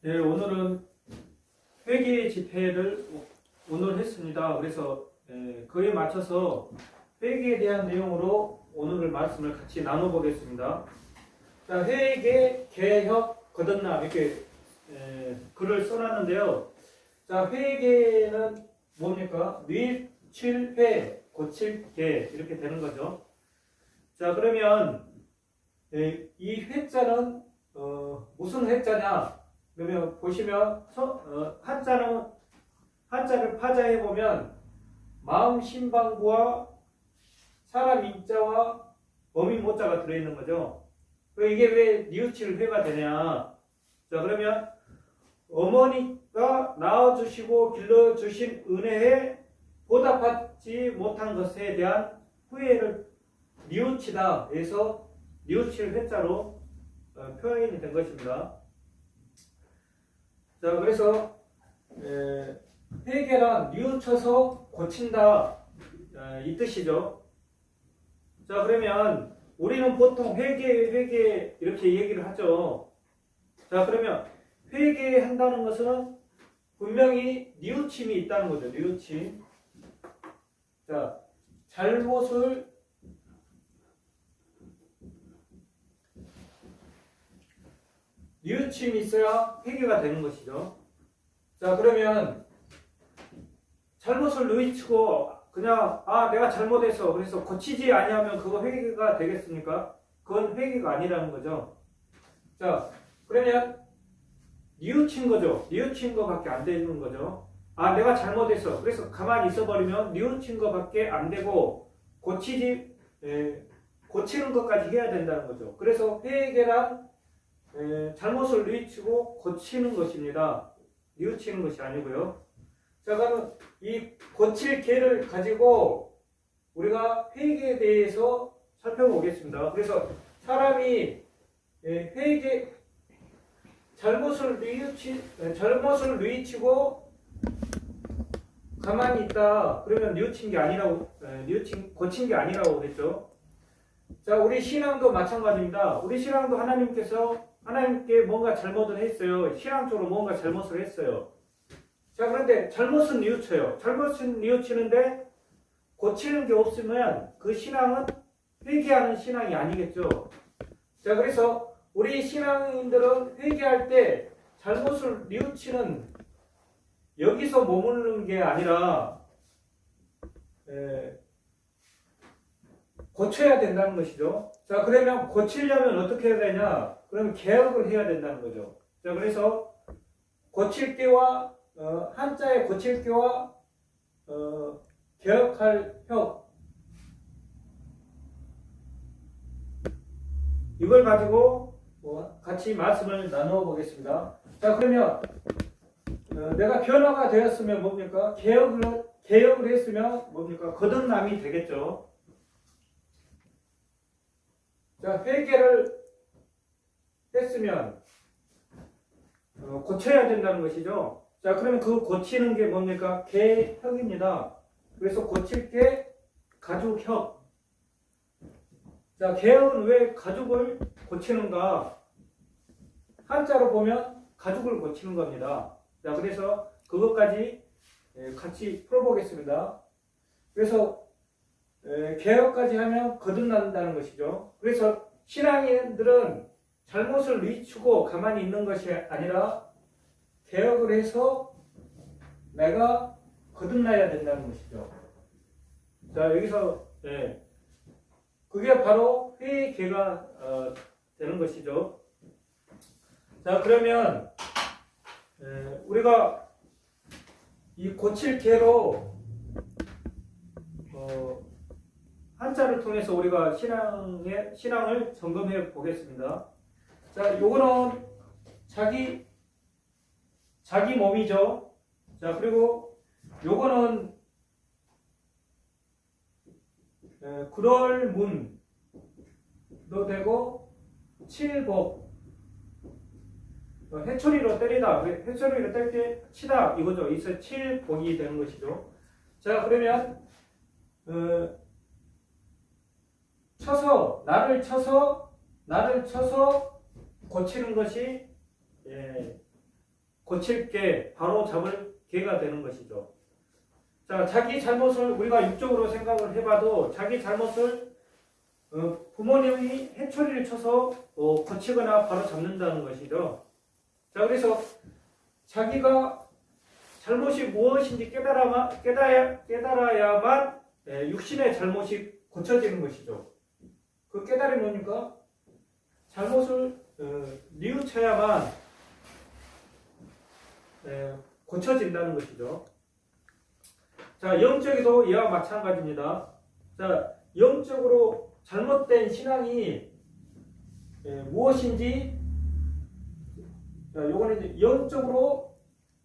네, 오늘은 회계 집회를 오늘 했습니다. 그래서 그에 맞춰서 회계에 대한 내용으로 오늘 말씀을 같이 나눠보겠습니다. 자, 회계, 개혁, 거듭남 이렇게 글을 써놨는데요. 자, 회계는 뭡니까? 뉘칠회, 고칠개 이렇게 되는 거죠. 자, 그러면 이 회자는 무슨 회자냐? 그러면 보시면 한자를 파자해 보면 마음 신방구와 사람 인자와 어민 모자가 들어있는 거죠. 이게 왜 뉘우칠 회가 되냐? 자, 그러면 어머니가 낳아주시고 길러주신 은혜에 보답받지 못한 것에 대한 후회를 뉘우치다 해서 뉘우칠 회자로 표현이 된 것입니다. 자, 그래서 회계란 뉘우쳐서 고친다 이 뜻이죠. 자, 그러면 우리는 보통 회계 이렇게 얘기를 하죠. 자, 그러면 회계한다는 것은 분명히 뉘우침이 있다는 거죠. 뉘우침. 자, 잘못을 뉘우침이 있어야 회계가 되는 것이죠. 자, 그러면 잘못을 뉘우치고 그냥 내가 잘못해서 그래서 고치지 아니하면 그거 회계가 되겠습니까? 그건 회계가 아니라는 거죠. 자, 그러면 뉘우친 거죠. 뉘우친 거밖에 안 되는 거죠. 내가 잘못해서 그래서 가만히 있어버리면 뉘우친 거밖에 안 되고 고치는 것까지 해야 된다는 거죠. 그래서 회계란 잘못을 뉘우치고 고치는 것입니다. 뉘우치는 것이 아니고요. 자, 그러면 이 고칠 개를 가지고 우리가 회계에 대해서 살펴보겠습니다. 그래서 사람이 회계 잘못을 뉘우치고 가만히 있다. 그러면 뉘우친 게 아니라고 고친 게 아니라고 그랬죠. 자, 우리 신앙도 마찬가지입니다. 우리 신앙도 하나님께 뭔가 잘못을 했어요. 신앙적으로 뭔가 잘못을 했어요. 자, 그런데 잘못은 뉘우쳐요. 잘못은 뉘우치는데 고치는 게 없으면 그 신앙은 회개하는 신앙이 아니겠죠. 자, 그래서 우리 신앙인들은 회개할 때 잘못을 뉘우치는 여기서 머무르는 게 아니라 고쳐야 된다는 것이죠. 자, 그러면 고치려면 어떻게 해야 되냐? 그러면 개혁을 해야 된다는 거죠. 자, 그래서 고칠 개와 한자의 고칠 개와 개혁할 혁 이걸 가지고 같이 말씀을 나누어 보겠습니다. 자, 그러면 내가 변화가 되었으면 뭡니까? 개혁을 했으면 뭡니까? 거듭남이 되겠죠. 자, 회개를 했으면 고쳐야 된다는 것이죠. 자, 그러면 그 고치는 게 뭡니까? 개혁입니다. 그래서 고칠 게 가죽혁. 자, 개혁은 왜 가죽을 고치는가? 한자로 보면 가죽을 고치는 겁니다. 자, 그래서 그것까지 같이 풀어보겠습니다. 그래서 개혁까지 하면 거듭난다는 것이죠. 그래서 신앙인들은 잘못을 뉘우치고 가만히 있는 것이 아니라 개혁을 해서 내가 거듭나야 된다는 것이죠. 자, 여기서 그게 바로 회개가 되는 것이죠. 자, 그러면 우리가 이 고칠 개로 한자를 통해서 우리가 신앙을 점검해 보겠습니다. 자, 요거는 자기 몸이죠. 자, 그리고 요거는 구럴문도 되고 칠복 해초리로 때리다, 해초리로 뗄 때 치다 이거죠. 이서 칠복이 되는 것이죠. 자, 그러면 나를 쳐서 고치는 것이 고칠 게 바로 잡을 개가 되는 것이죠. 자, 자기 잘못을 우리가 육적으로 생각을 해봐도 자기 잘못을 부모님이 해초리를 쳐서 고치거나 바로 잡는다는 것이죠. 자, 그래서 자기가 잘못이 무엇인지 깨달아야만 육신의 잘못이 고쳐지는 것이죠. 그 깨달음이 뭡니까? 잘못을 뉘우쳐야만 고쳐진다는 것이죠. 자, 영적에도 이와 마찬가지입니다. 자, 영적으로 잘못된 신앙이 무엇인지, 자, 요거는 이제 영적으로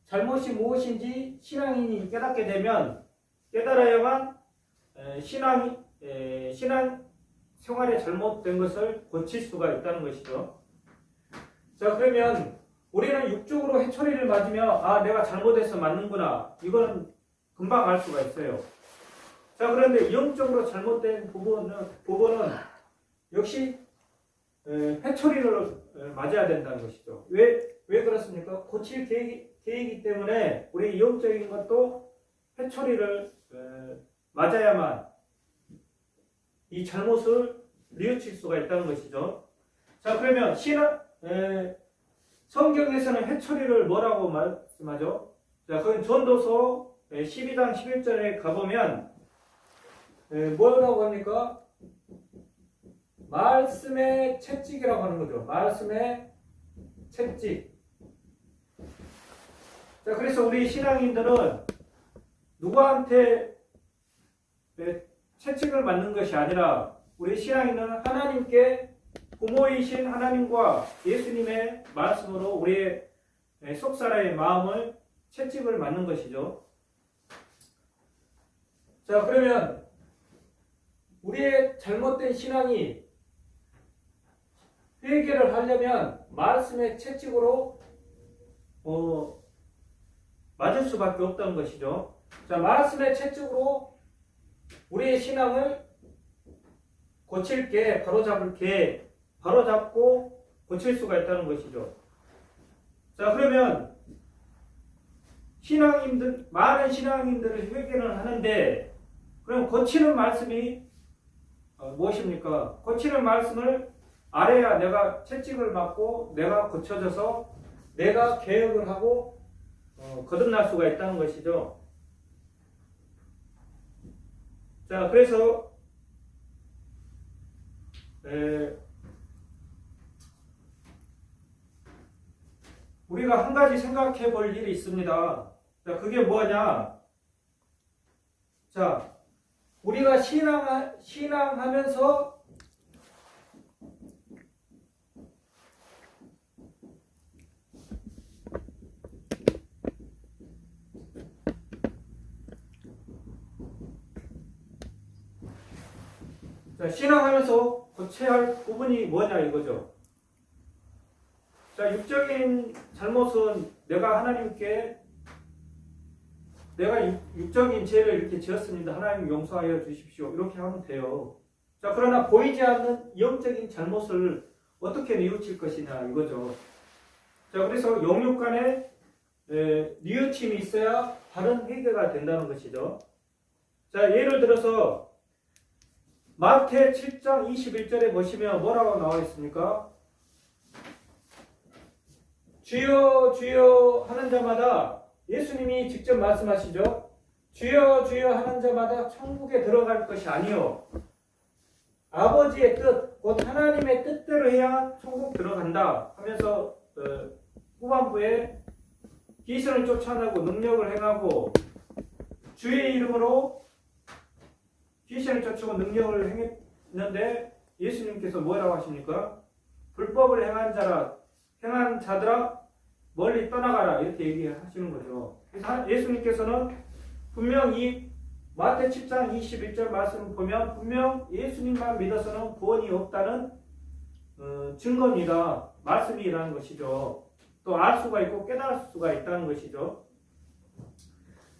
잘못이 무엇인지 신앙인이 깨닫게 되면 깨달아야만 신앙 생활에 잘못된 것을 고칠 수가 있다는 것이죠. 자, 그러면 우리는 육적으로 해초리를 맞으면 아, 내가 잘못해서 맞는구나. 이거는 금방 알 수가 있어요. 자, 그런데 영적으로 잘못된 부분은 역시 해초리를 맞아야 된다는 것이죠. 왜 그렇습니까? 고칠 계획이기 때문에 우리 영적인 것도 해초리를 맞아야만 이 잘못을 뉘우칠 수가 있다는 것이죠. 자, 그러면 성경에서는 해초리를 뭐라고 말씀하죠? 자, 그건 전도서 12장 11절에 가보면 뭐라고 합니까? 말씀의 채찍이라고 하는 거죠. 말씀의 채찍. 자, 그래서 우리 신앙인들은 누구한테 채찍을 맞는 것이 아니라 우리 신앙인은 하나님께 부모이신 하나님과 예수님의 말씀으로 우리의 속사람의 마음을 채찍을 맞는 것이죠. 자, 그러면 우리의 잘못된 신앙이 회개를 하려면 말씀의 채찍으로 맞을 수밖에 없다는 것이죠. 자, 말씀의 채찍으로 우리의 신앙을 고칠 게, 바로잡고 고칠 수가 있다는 것이죠. 자, 그러면 많은 신앙인들을 회개를 하는데, 그럼 고치는 말씀이 무엇입니까? 고치는 말씀을 알아야 내가 채찍을 맞고 내가 고쳐져서 내가 개혁을 하고 거듭날 수가 있다는 것이죠. 자, 그래서 우리가 한 가지 생각해 볼 일이 있습니다. 자, 그게 뭐냐? 자, 우리가 신앙하면서 신앙하면서 고쳐야 할 부분이 뭐냐 이거죠. 자, 육적인 잘못은 내가 육적인 죄를 이렇게 지었습니다. 하나님 용서하여 주십시오. 이렇게 하면 돼요. 자, 그러나 보이지 않는 영적인 잘못을 어떻게 뉘우칠 것이냐 이거죠. 자, 그래서 영육 간에 뉘우침이 있어야 바른 회개가 된다는 것이죠. 자, 예를 들어서 마태 7장 21절에 보시면 뭐라고 나와 있습니까? 주여 주여 하는 자마다, 예수님이 직접 말씀하시죠. 주여 주여 하는 자마다 천국에 들어갈 것이 아니요 아버지의 뜻, 곧 하나님의 뜻대로 해야 천국 들어간다 하면서 후반부에 귀신을 쫓아내고 능력을 행하고 주의 이름으로 귀신을 쫓고 능력을 행했는데 예수님께서 뭐라고 하십니까? 불법을 행한 자들아 멀리 떠나가라 이렇게 얘기하시는 거죠. 그래서 예수님께서는 분명 이 마태 10장 21절 말씀을 보면 분명 예수님만 믿어서는 구원이 없다는 증거입니다. 말씀이라는 것이죠. 또 알 수가 있고 깨달을 수가 있다는 것이죠.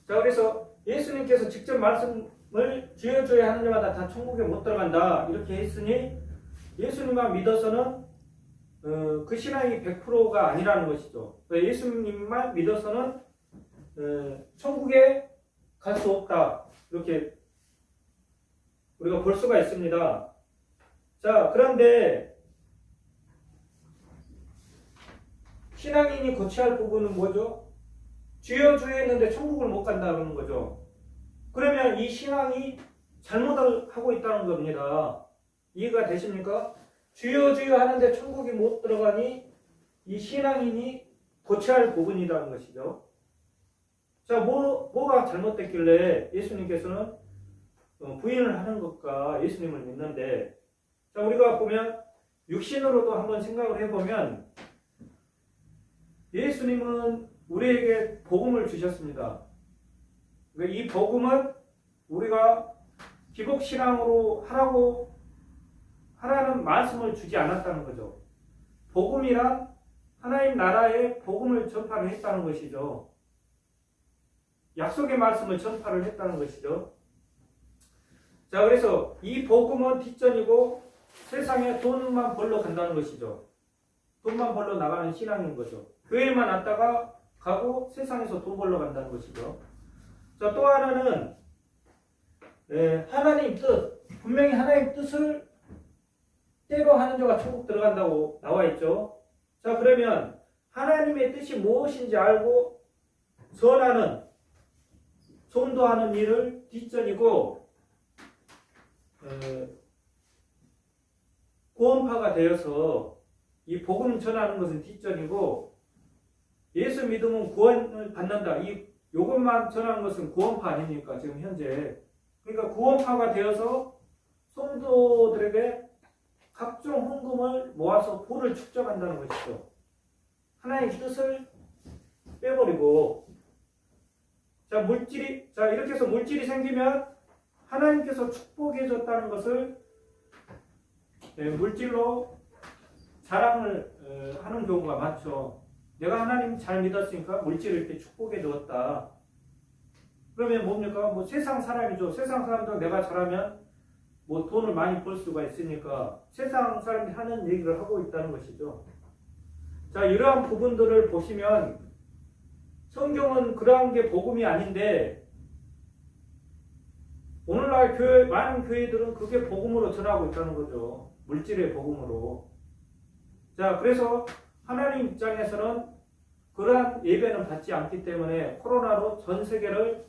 자, 그래서 예수님께서 직접 말씀을 주여 주여 하는 자마다 다 천국에 못 들어간다 이렇게 했으니 예수님만 믿어서는 그 신앙이 100%가 아니라는 것이죠. 예수님만 믿어서는 천국에 갈 수 없다. 이렇게 우리가 볼 수가 있습니다. 자, 그런데 신앙인이 거쳐야 할 부분은 뭐죠? 주여 주여 했는데 천국을 못 간다는 거죠. 그러면 이 신앙이 잘못을 하고 있다는 겁니다. 이해가 되십니까? 주여 주여 하는데 천국이 못 들어가니 이 신앙인이 고쳐야 할 부분이라는 것이죠. 자, 뭐가 잘못됐길래 예수님께서는 부인을 하는 것과 예수님을 믿는데, 자, 우리가 보면 육신으로도 한번 생각을 해보면 예수님은 우리에게 복음을 주셨습니다. 이 복음은 우리가 기복신앙으로 하라는 말씀을 주지 않았다는 거죠. 복음이란 하나님 나라의 복음을 전파를 했다는 것이죠. 약속의 말씀을 전파를 했다는 것이죠. 자, 그래서 이 복음은 뒷전이고 세상에 돈만 벌러 간다는 것이죠. 돈만 벌러 나가는 신앙인 거죠. 교회만 왔다가 가고 세상에서 돈 벌러 간다는 것이죠. 자, 또 하나는 하나님 뜻, 분명히 하나님 뜻을 때로 하는 자가 천국 들어간다고 나와 있죠. 자, 그러면 하나님의 뜻이 무엇인지 알고 선하는, 전도하는 일을 뒷전이고 구원파가 되어서 이 복음 전하는 것은 뒷전이고 예수 믿으면 구원을 받는다. 요것만 전하는 것은 구원파 아닙니까? 지금 현재. 그러니까 구원파가 되어서 성도들에게 각종 헌금을 모아서 부를 축적한다는 것이죠. 하나님의 뜻을 빼버리고, 자, 이렇게 해서 물질이 생기면 하나님께서 축복해 줬다는 것을 물질로 자랑을 하는 경우가 많죠. 내가 하나님 잘 믿었으니까 물질을 이렇게 축복해 주었다. 그러면 뭡니까? 뭐 세상 사람이죠. 세상 사람도 내가 잘하면 뭐 돈을 많이 벌 수가 있으니까 세상 사람이 하는 얘기를 하고 있다는 것이죠. 자, 이러한 부분들을 보시면 성경은 그러한 게 복음이 아닌데 오늘날 많은 교회들은 그게 복음으로 전하고 있다는 거죠. 물질의 복음으로. 자, 그래서 하나님 입장에서는 그러한 예배는 받지 않기 때문에 코로나로 전 세계를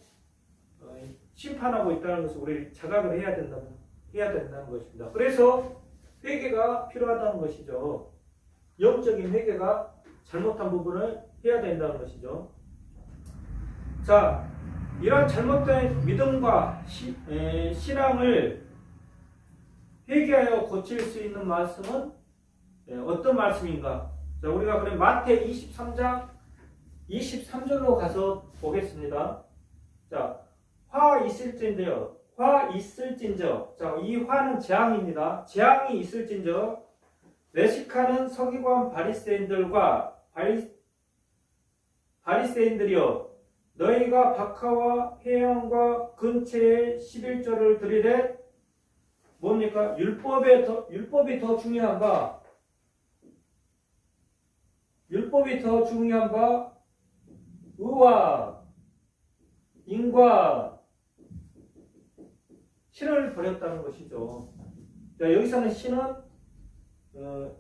심판하고 있다는 것을 우리 자각을 해야 된다는 것입니다. 그래서 회개가 필요하다는 것이죠. 영적인 회개가 잘못한 부분을 해야 된다는 것이죠. 자, 이러한 잘못된 믿음과 신앙을 회개하여 고칠 수 있는 말씀은 어떤 말씀인가? 자, 우리가 그럼 마태 23장 23절로 가서 보겠습니다. 자, 화 있을진저. 자, 이 화는 재앙입니다. 재앙이 있을진저 레시카는 서기관 바리새인들이여 너희가 박하와 회당과 근처에 11조를 드리되 뭡니까? 율법이 더 중요한가? 율법이 더 중요한가? 의와 인과 신을 버렸다는 것이죠. 자, 여기서는 신은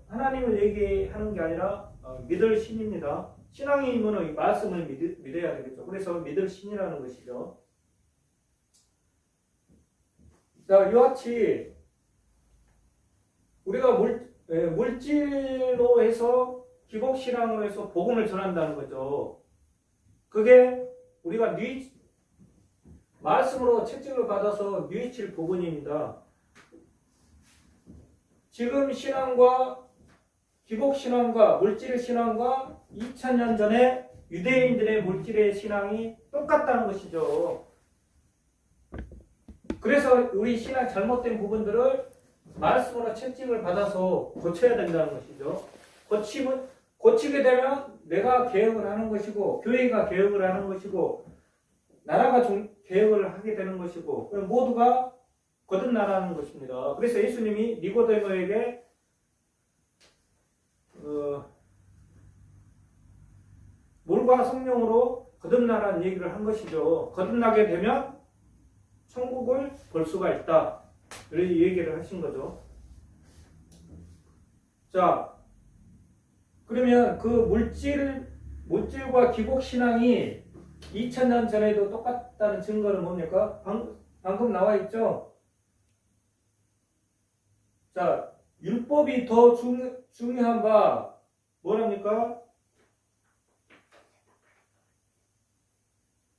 하나님을 얘기하는 게 아니라 믿을 신입니다. 신앙인은 말씀을 믿어야 되겠죠. 그래서 믿을 신이라는 것이죠. 자, 이와 같이 우리가 물질로 해서 기복신앙으로 해서 복음을 전한다는 거죠. 그게 우리가 말씀으로 채찍을 받아서 뉘우칠 부분입니다. 지금 신앙과 기복신앙과 물질의 신앙과 2000년 전에 유대인들의 물질의 신앙이 똑같다는 것이죠. 그래서 우리 신앙 잘못된 부분들을 말씀으로 채찍을 받아서 고쳐야 된다는 것이죠. 고치게 되면 내가 개혁을 하는 것이고 교회가 개혁을 하는 것이고 나라가 개혁을 하게 되는 것이고 모두가 거듭나라는 것입니다. 그래서 예수님이 니고데모에게 물과 성령으로 거듭나라는 얘기를 한 것이죠. 거듭나게 되면 천국을 볼 수가 있다. 이렇게 얘기를 하신 거죠. 자, 그러면 그 물질과 기복신앙이 2000년 전에도 똑같다는 증거는 뭡니까? 방금 나와 있죠? 자, 율법이 더 중요한 바 뭐랍니까?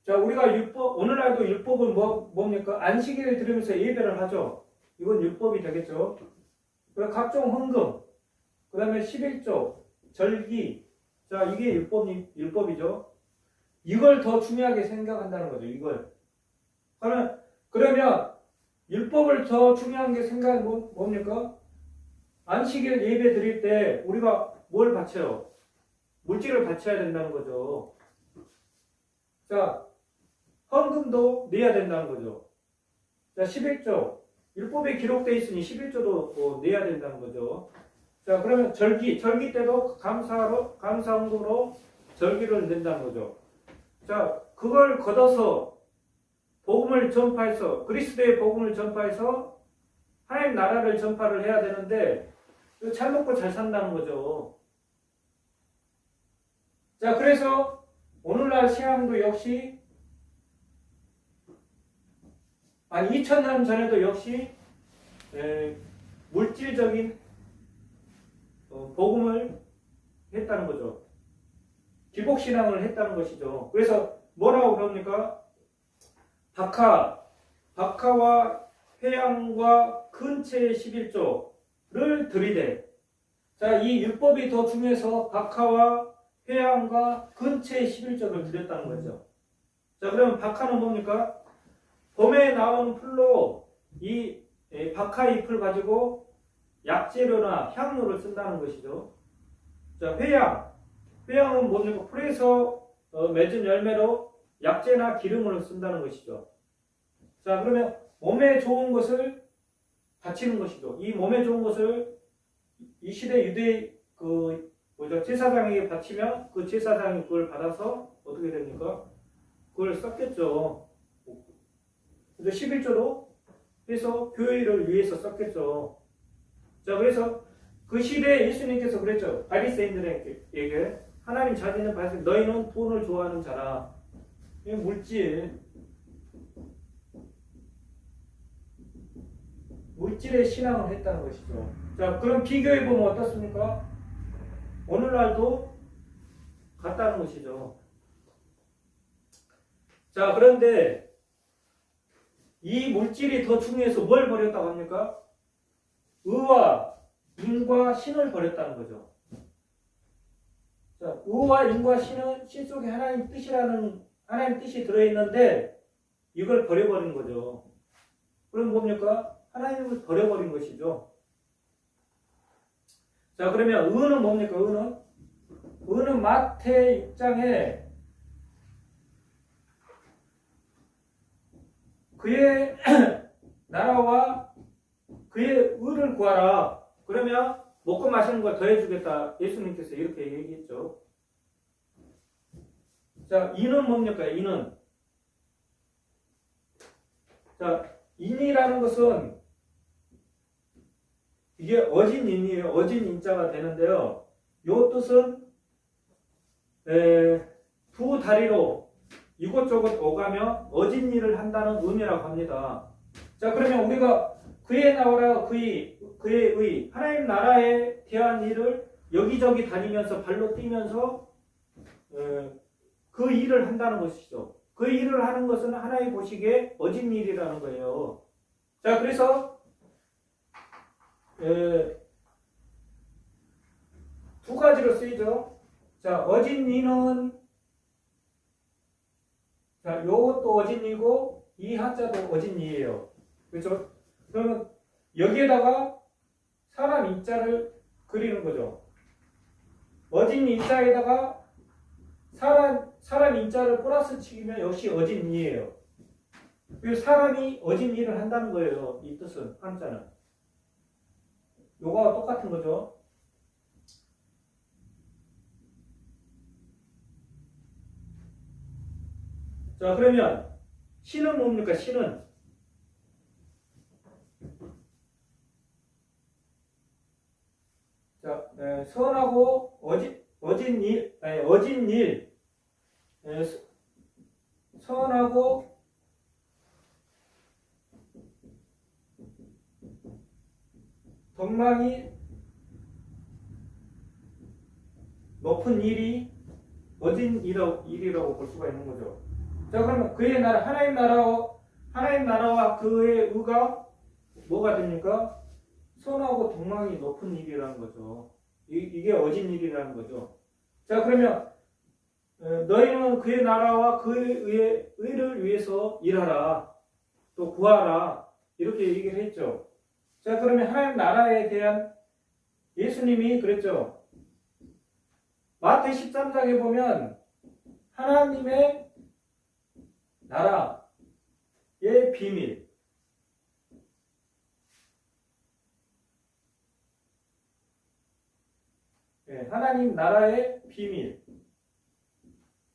자, 우리가 오늘날도 율법은 뭡니까? 안식일을 들으면서 예배를 하죠. 이건 율법이 되겠죠. 각종 헌금, 그 다음에 11조, 절기. 자, 이게 율법이죠. 이걸 더 중요하게 생각한다는 거죠. 이걸. 그러면 율법을 더 중요한 게 생각은 뭡니까? 안식일 예배 드릴 때 우리가 뭘 바쳐요? 물질을 바쳐야 된다는 거죠. 자, 헌금도 내야 된다는 거죠. 자, 11조. 율법에 기록되어 있으니 11조도 내야 된다는 거죠. 자, 그러면 절기 때도 감사헌금으로 절기를 낸다는 거죠. 자, 그걸 걷어서 복음을 전파해서 그리스도의 복음을 전파해서 하나님 나라를 전파를 해야 되는데 잘 먹고 잘 산다는 거죠. 자, 그래서 오늘날 신앙도 역시 2000년 전에도 역시 물질적인 복음을 했다는 거죠. 기복신앙을 했다는 것이죠. 그래서 뭐라고 그럽니까? 박하와 회양과 근체의 11조를 들이대. 자, 이 율법이 더 중요해서 박하와 회양과 근체의 11조를 드렸다는 거죠. 자, 그러면 박하는 뭡니까? 봄에 나오는 풀로 이 박하 잎을 가지고 약재료나 향료를 쓴다는 것이죠. 자, 회양은 뭡니까? 풀에서 맺은 열매로 약재나 기름을 쓴다는 것이죠. 자, 그러면 몸에 좋은 것을 바치는 것이죠. 이 몸에 좋은 것을 이 시대 유대 제사장에게 바치면 그 제사장이 그걸 받아서 어떻게 됩니까? 그걸 썼겠죠. 그래서 11조로 해서 교회를 위해서 썼겠죠. 자, 그래서 그 시대에 예수님께서 그랬죠. 바리새인들에게 하나님 자기는 바리새인 너희는 돈을 좋아하는 자라. 이 물질의 신앙을 했다는 것이죠. 자, 그럼 비교해 보면 어떻습니까? 오늘날도 같다는 것이죠. 자, 그런데 이 물질이 더 중요해서 뭘 버렸다고 합니까? 의와 인과 신을 버렸다는 거죠. 자, 의와 인과 신은 신 속에 하나님 뜻이 들어있는데 이걸 버려버린 거죠. 그럼 뭡니까? 하나님을 버려버린 것이죠. 자, 그러면 의는 뭡니까? 의는 마태 6장에 그의 나라와 그의 의를 구하라. 그러면 먹고 마시는 걸 더해주겠다. 예수님께서 이렇게 얘기했죠. 자, 인은 뭡니까? 인은. 자, 인이라는 것은 이게 어진인이에요. 어진인자가 되는데요. 요 뜻은 두 다리로 이곳저곳 오가며 어진 일을 한다는 의미라고 합니다. 자, 그러면 우리가 그의 나라와 그의 의 하나님 나라에 대한 일을 여기저기 다니면서 발로 뛰면서 그 일을 한다는 것이죠. 그 일을 하는 것은 하나님 보시기에 어진 일이라는 거예요. 자, 그래서 두 가지로 쓰이죠. 자, 어진 이는 자, 요것도 어진 이고 이 한자도 어진 이예요. 그렇죠? 그러면 여기에다가 사람 인자를 그리는 거죠. 어진 인자에다가 사람 인자를 플러스 치면 역시 어진 이예요. 그리고 사람이 어진 일을 한다는 거예요. 이 뜻은 한자는. 요거와 똑같은 거죠. 자, 그러면 신은 뭡니까? 신은 자, 선하고 어진 일, 아니, 어진 일, 선하고 덕망이 높은 일이 어진 일이라고 볼 수가 있는 거죠. 자, 그러면 그의 나라, 하나님 나라와 그의 의가 뭐가 됩니까? 선하고 덕망이 높은 일이라는 거죠. 이게 어진 일이라는 거죠. 자, 그러면 너희는 그의 나라와 그의 의를 위해서 일하라. 또 구하라. 이렇게 얘기를 했죠. 자, 그러면 하나님 나라에 대한 예수님이 그랬죠. 마태 13장에 보면 하나님의 나라의 비밀, 하나님 나라의 비밀이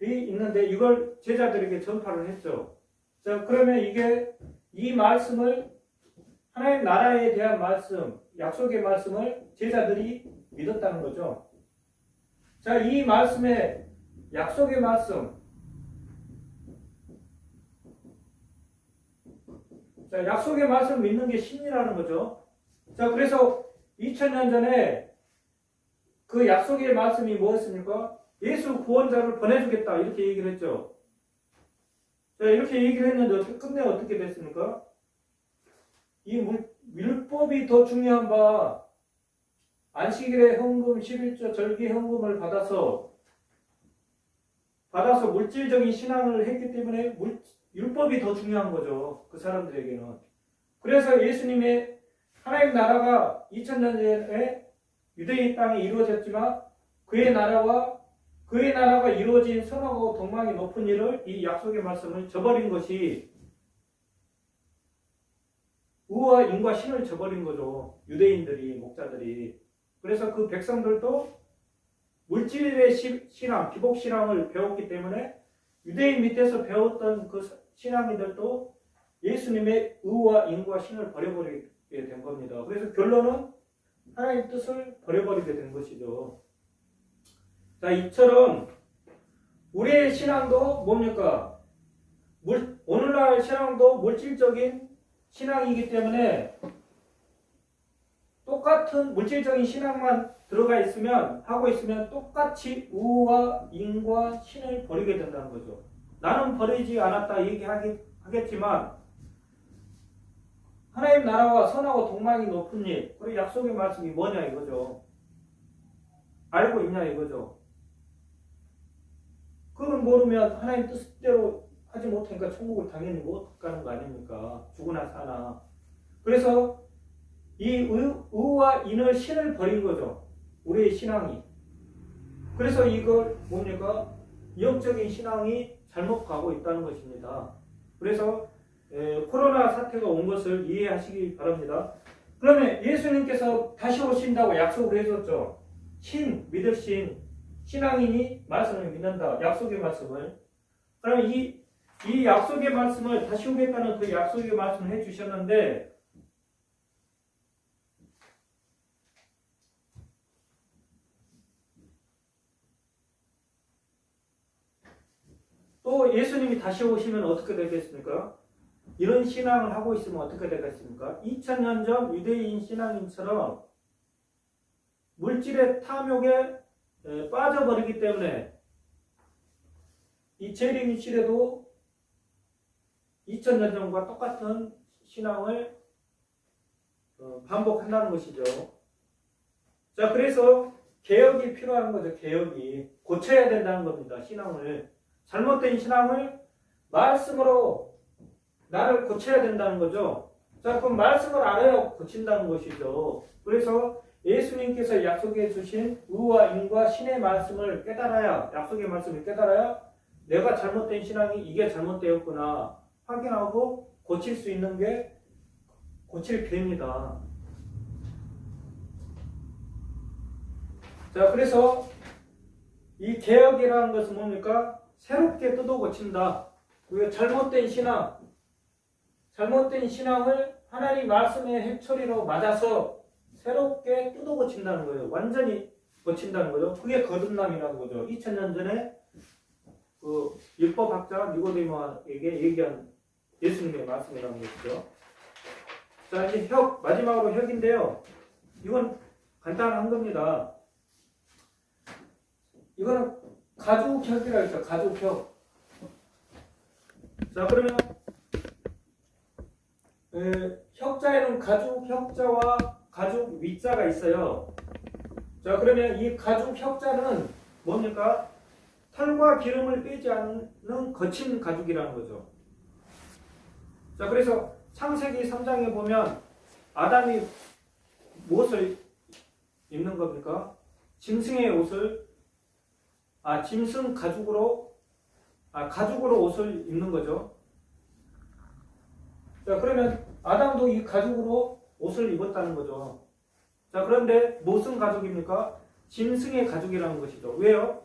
있는데 이걸 제자들에게 전파를 했죠. 자, 그러면 이 말씀을 하나님 나라에 대한 말씀, 약속의 말씀을 제자들이 믿었다는 거죠. 자, 이 말씀의 약속의 말씀, 자, 약속의 말씀 믿는 게 신이라는 거죠. 자, 그래서 2000년 전에 그 약속의 말씀이 뭐였습니까? 예수 구원자를 보내주겠다 이렇게 얘기를 했죠. 자, 이렇게 얘기를 했는데 끝내 어떻게 됐습니까? 이 율법이 더 중요한 바 안식일에 헌금 11조 절기 헌금을 받아서 물질적인 신앙을 했기 때문에 율법이 더 중요한 거죠. 그 사람들에게는. 그래서 예수님의 하나님 나라가 2000년 전에 유대인 땅에 이루어졌지만 그의 나라가 이루어진 선하고 덕망이 높은 일을 이 약속의 말씀을 저버린 것이 의와 인과 신을 저버린 거죠. 유대인들이, 목자들이. 그래서 그 백성들도 물질의 신앙, 기복신앙을 배웠기 때문에 유대인 밑에서 배웠던 그 신앙인들도 예수님의 의와 인과 신을 버려버리게 된 겁니다. 그래서 결론은 하나님의 뜻을 버려버리게 된 것이죠. 자, 이처럼 우리의 신앙도 뭡니까? 오늘날 신앙도 물질적인 신앙이기 때문에 똑같은 물질적인 신앙만 하고 있으면 똑같이 의와 인과 신을 버리게 된다는 거죠. 나는 버리지 않았다 얘기하겠지만 하나님 나라와 선하고 덕망이 높은 일, 그리고 약속의 말씀이 뭐냐 이거죠. 알고 있냐 이거죠. 그걸 모르면 하나님 뜻대로 하지 못하니까 천국을 당연히 못 가는 거 아닙니까? 죽으나 사나. 그래서 이 의와 인을 신을 버린 거죠. 우리의 신앙이. 그래서 이걸 뭡니까? 영적인 신앙이 잘못 가고 있다는 것입니다. 그래서 코로나 사태가 온 것을 이해하시기 바랍니다. 그러면 예수님께서 다시 오신다고 약속을 해줬죠. 믿을 신앙인이 말씀을 믿는다. 약속의 말씀을. 그러면 이 약속의 말씀을 다시 오겠다는 그 약속의 말씀을 해주셨는데 또 예수님이 다시 오시면 어떻게 되겠습니까? 이런 신앙을 하고 있으면 어떻게 되겠습니까? 2000년 전 유대인 신앙인처럼 물질의 탐욕에 빠져버리기 때문에 이 재림 시대도 2000년 전과 똑같은 신앙을 반복한다는 것이죠. 자, 그래서 개혁이 필요한 거죠. 개혁이. 고쳐야 된다는 겁니다. 신앙을. 잘못된 신앙을 말씀으로 나를 고쳐야 된다는 거죠. 자, 그럼 말씀을 알아야 고친다는 것이죠. 그래서 예수님께서 약속해 주신 의와 인과 신의 말씀을 깨달아야, 약속의 말씀을 깨달아야 내가 잘못된 신앙이 이게 잘못되었구나 확인하고 고칠 수 있는 게 고칠 기회입니다. 자, 그래서 이 개혁이라는 것은 뭡니까? 새롭게 뜯어 고친다. 그 잘못된 신앙을 하나님 말씀의 해초리로 맞아서 새롭게 뜯어 고친다는 거예요. 완전히 고친다는 거죠. 그게 거듭남이라는 거죠. 2000년 전에 그 율법학자 니고데모에게 얘기한 예수님의 말씀이라는 것이죠. 자, 이제 마지막으로 혁인데요. 이건 간단한 겁니다. 이거는 가죽혁이라고 했죠. 가죽혁. 자, 그러면 혁자에는 가죽 혁자와 가죽 위자가 있어요. 자, 그러면 이 가죽 혁자는 뭡니까? 털과 기름을 빼지 않는 거친 가죽이라는 거죠. 자, 그래서 창세기 3장에 보면 아담이 무엇을 입는 겁니까? 짐승의 옷을 짐승 가죽으로 옷을 입는 거죠. 자, 그러면 아담도 이 가죽으로 옷을 입었다는 거죠. 자, 그런데 무슨 가죽입니까? 짐승의 가죽이라는 것이죠. 왜요?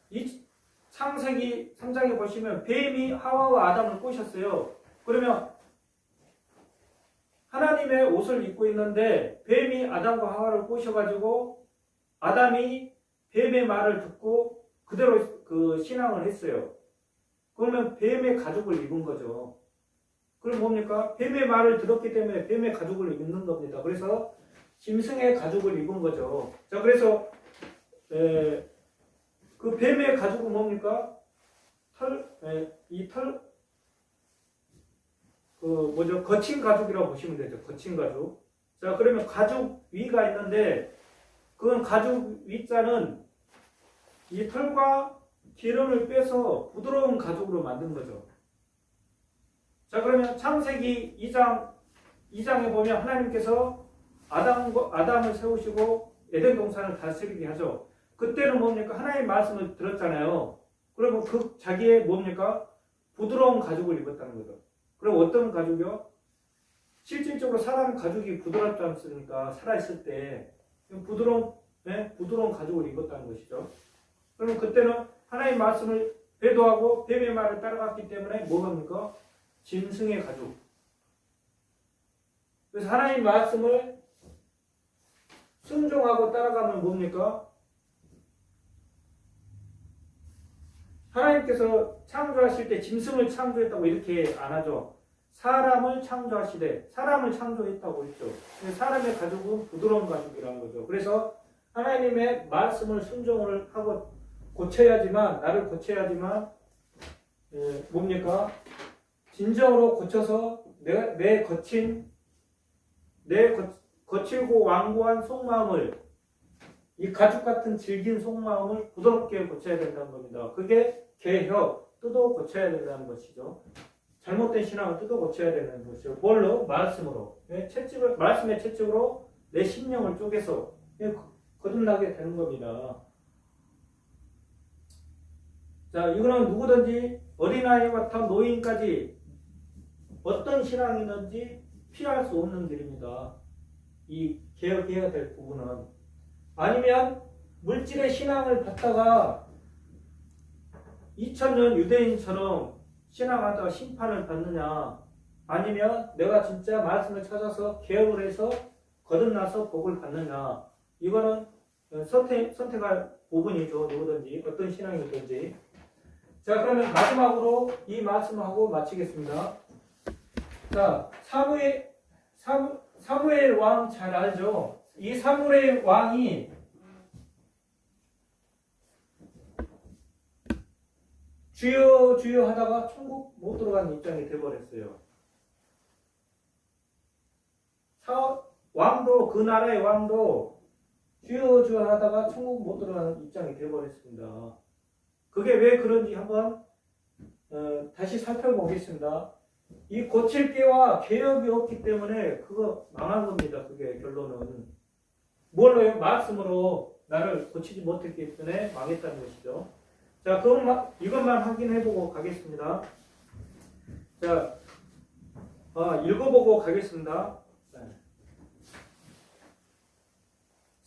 이 창세기 3장에 보시면 뱀이 하와와 아담을 꼬셨어요. 그러면 하나님의 옷을 입고 있는데 뱀이 아담과 하와를 꼬셔가지고 아담이 뱀의 말을 듣고 그대로 그 신앙을 했어요. 그러면 뱀의 가죽을 입은 거죠. 그럼 뭡니까? 뱀의 말을 들었기 때문에 뱀의 가죽을 입는 겁니다. 그래서 짐승의 가죽을 입은 거죠. 자, 그래서 그 뱀의 가죽은 뭡니까? 거친 가죽이라고 보시면 되죠. 거친 가죽. 자, 그러면 가죽 위가 있는데, 그건 가죽 위자는 이 털과 기름을 빼서 부드러운 가죽으로 만든 거죠. 자, 그러면 창세기 2장에 보면 하나님께서 아담을 세우시고 에덴 동산을 다스리게 하죠. 그때는 뭡니까? 하나님의 말씀을 들었잖아요. 그러면 그 자기의 뭡니까? 부드러운 가죽을 입었다는 거죠. 그럼 어떤 가죽이요? 실질적으로 사람 가죽이 부드럽지 않습니까? 살아있을 때 부드러운 가죽을 입었다는 것이죠. 그러면 그때는 하나님의 말씀을 배도하고 뱀의 말을 따라갔기 때문에 뭐합니까? 짐승의 가죽. 그래서 하나님의 말씀을 순종하고 따라가면 뭡니까? 하나님께서 창조하실 때 짐승을 창조했다고 이렇게 안 하죠. 사람을 창조하시되 사람을 창조했다고 했죠. 사람의 가죽은 부드러운 가죽이라는 거죠. 그래서 하나님의 말씀을 순종을 하고 나를 고쳐야지만 뭡니까? 진정으로 고쳐서 내 거칠고 완고한 속마음을, 이 가죽 같은 질긴 속마음을 부드럽게 고쳐야 된다는 겁니다. 그게 개혁, 뜯어 고쳐야 된다는 것이죠. 잘못된 신앙을 뜯어 고쳐야 되는 것이죠. 뭘로? 말씀으로. 말씀의 채찍으로 내 심령을 쪼개서 거듭나게 되는 겁니다. 자, 이거는 누구든지 어린아이부터 노인까지 어떤 신앙이든지 피할 수 없는 길입니다. 이 개혁해야 될 부분은. 아니면 물질의 신앙을 받다가 2000년 유대인처럼 신앙하다가 심판을 받느냐, 아니면 내가 진짜 말씀을 찾아서 개혁을 해서 거듭나서 복을 받느냐, 이거는 선택할 부분이죠. 누구든지 어떤 신앙이든지. 자, 그러면 마지막으로 이 말씀하고 마치겠습니다. 자, 사무엘 왕 잘 알죠? 이 사무엘 왕이 주여 주여 하다가 천국 못 들어가는 입장이 되어버렸어요. 그 나라의 왕도 주여 주여 하다가 천국 못 들어가는 입장이 되어버렸습니다. 그게 왜 그런지 한번 다시 살펴보겠습니다. 이 고칠 게와 개혁이 없기 때문에 그거 망한 겁니다. 그게 결론은. 뭘로요? 말씀으로 나를 고치지 못했기 때문에 망했다는 것이죠. 자, 이것만 확인해보고 가겠습니다. 자, 읽어보고 가겠습니다.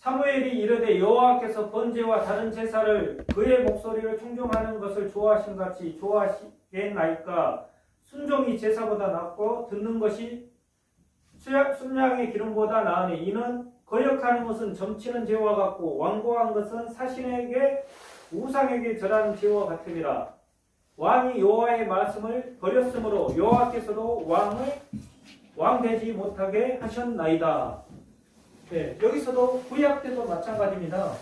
사무엘이 이르되 여호와께서 번제와 다른 제사를 그의 목소리를 청종하는 것을 좋아하신 같이 나이까 순종이 제사보다 낫고 듣는 것이 순양의 기름보다 나으니 이는 거역하는 것은 점치는 죄와 같고 완고한 것은 사신에게 우상에게 절하는 죄와 같으니라. 왕이 여호와의 말씀을 버렸으므로 여호와께서도 왕 되지 못하게 하셨나이다. 네, 여기서도 구약 때도 마찬가지입니다.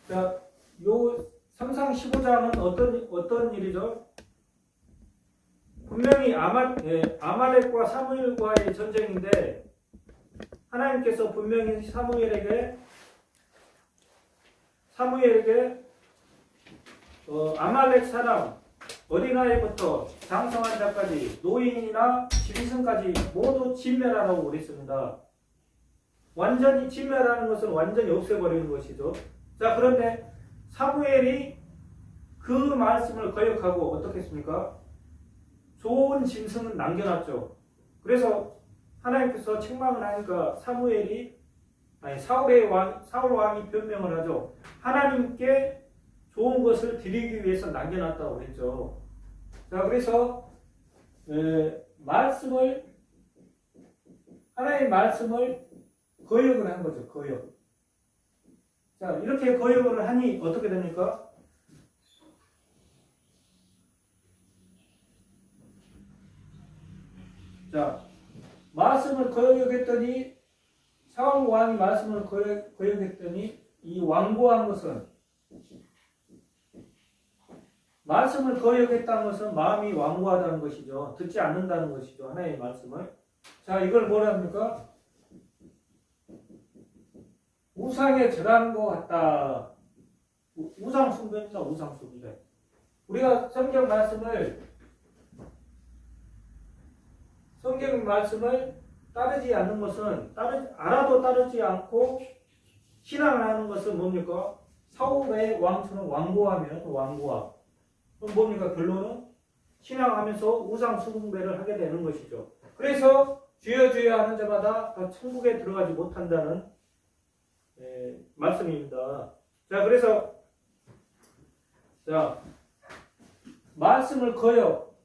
자, 요 3상 15장은 어떤 일이죠? 분명히 아말렉과 사무엘과의 전쟁인데 하나님께서 분명히 사무엘에게 아말렉 사람 어린아이부터 장성한 자까지 노인이나 지리승까지 모두 진멸하라고 그랬습니다. 완전히 진멸하는 것은 완전히 없애버리는 것이죠. 자, 그런데 사무엘이 그 말씀을 거역하고 어떻게 했습니까? 좋은 짐승은 남겨놨죠. 그래서 하나님께서 책망을 하니까 사울 왕이 변명을 하죠. 하나님께 좋은 것을 드리기 위해서 남겨놨다고 그랬죠. 자, 그래서 하나님의 말씀을 거역을 한 거죠. 거역. 자, 이렇게 거역을 하니 어떻게 됩니까? 자, 말씀을 거역했더니 사울 왕이 말씀을 거역했더니 이 완고한 것은 말씀을 거역했다는 것은 마음이 완고하다는 것이죠. 듣지 않는다는 것이죠. 하나님의 말씀을. 자, 이걸 뭐라 합니까? 우상에 절하는 것 같다. 우상 숭배입니다. 우상 숭배. 우리가 성경 말씀을 따르지 않는 것은 알아도 따르지 않고 신앙을 하는 것은 뭡니까? 사울의 왕처럼 완고하면 완고함. 그럼 뭡니까? 결론은 신앙하면서 우상 숭배를 하게 되는 것이죠. 그래서 주여 주여 하는 자마다 더 천국에 들어가지 못한다는 말씀입니다. 자, 그래서 말씀을 거역.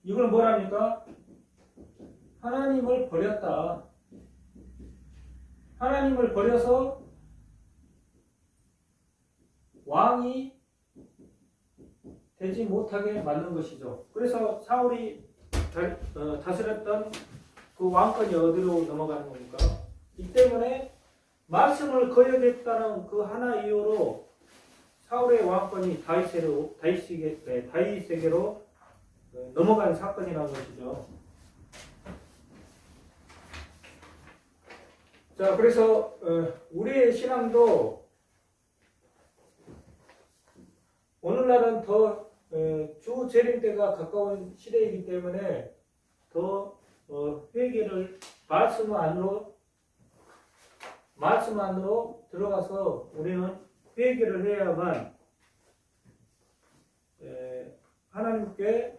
이걸 뭐랍니까? 하나님을 버렸다. 하나님을 버려서 왕이 되지 못하게 만든 것이죠. 그래서 사울이 다스렸던 그 왕권이 어디로 넘어가는 겁니까? 이 때문에 말씀을 거역했다는 그 하나 이유로 사울의 왕권이 다윗에게로 넘어간 사건이라는 것이죠. 자, 그래서 우리의 신앙도 오늘날은 더 주 재림 때가 가까운 시대이기 때문에 더 회개를 말씀 안으로 들어가서 우리는 회개를 해야만 하나님께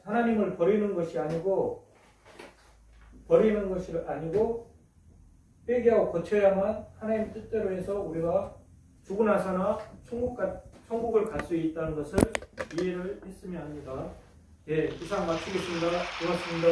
하나님을 버리는 것이 아니고 회개하고 고쳐야만 하나님 뜻대로 해서 우리가 죽고 나서나 천국을 갈 수 있다는 것을 이해를 했으면 합니다. 예, 이상 마치겠습니다. 고맙습니다.